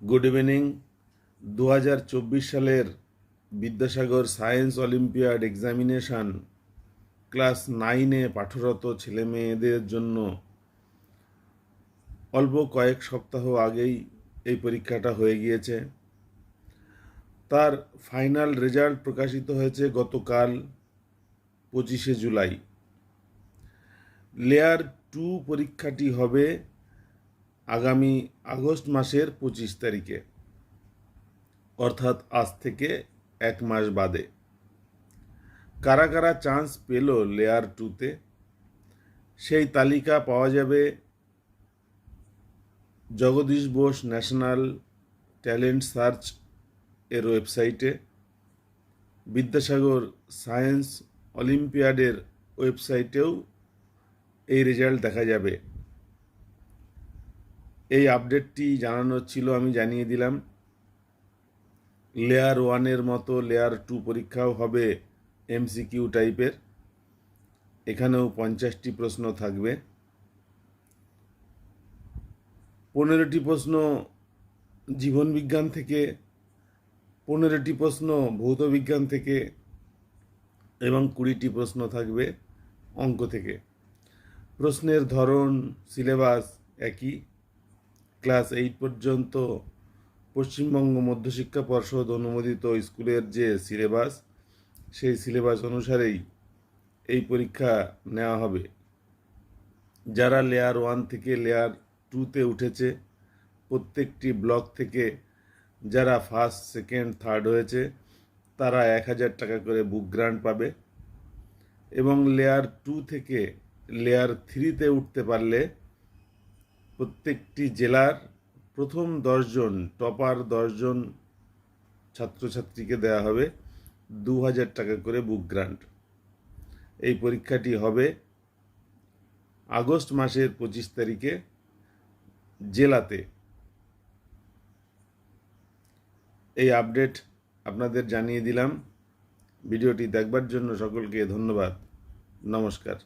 Good evening. 2024 সালের Vidyasagar science olympiad examination class 9-এ পাঠরত ছেলে মেয়েদের জন্য অল্প কয়েক সপ্তাহ আগেই এই পরীক্ষাটা হয়ে গিয়েছে। তার ফাইনাল রেজাল্ট প্রকাশিত হয়েছে গতকাল 25শে জুলাই। লেয়ার 2 পরীক্ষাটি হবে আগামী আগস্ট মাসের 25 তারিখে, অর্থাৎ আজ থেকে 1 মাস বাদে। কারা কারা চান্স পেল লেয়ার 2-তে, সেই তালিকা পাওয়া যাবে Jagadish Bose national talent search এর ওয়েবসাইটে, বিদ্যাসাগর সায়েন্স অলিম্পিয়াডের ওয়েবসাইটেও এই রেজাল্ট দেখা যাবে। এই আপডেটটি জানানোর ছিল, আমি জানিয়ে দিলাম। লেয়ার 1-এর মতো লেয়ার 2 পরীক্ষাও হবে এমসিকিউ টাইপের। এখানেও 50টি প্রশ্ন থাকবে। 15টি প্রশ্ন জীবনবিজ্ঞান থেকে, 15টি প্রশ্ন ভৌত বিজ্ঞান থেকে এবং 20টি প্রশ্ন থাকবে অঙ্ক থেকে। প্রশ্নের ধরন, সিলেবাস একই। ক্লাস 8 পর্যন্ত পশ্চিমবঙ্গ মধ্যশিক্ষা পর্ষদ অনুমোদিত স্কুলের যে সিলেবাস, সেই সিলেবাস অনুসারেই এই পরীক্ষা নেওয়া হবে। যারা লেয়ার 1 থেকে লেয়ার 2-তে উঠেছে, প্রত্যেকটি ব্লক থেকে যারা ফার্স্ট, সেকেন্ড, থার্ড হয়েছে, তারা 1000 টাকা করে বুক গ্রান্ট পাবে। এবং লেয়ার 2 থেকে লেয়ার 3-তে উঠতে পারলে প্রত্যেকটি জেলার প্রথম 10 জন টপার 10 জন ছাত্রছাত্রীকে দেওয়া হবে 2000 টাকা করে বুক গ্রান্ট। এই পরীক্ষাটি হবে আগস্ট মাসের 25 তারিখে জেলাতে। এই আপডেট আপনাদের জানিয়ে দিলাম। ভিডিওটি দেখবার জন্য সকলকে ধন্যবাদ। নমস্কার।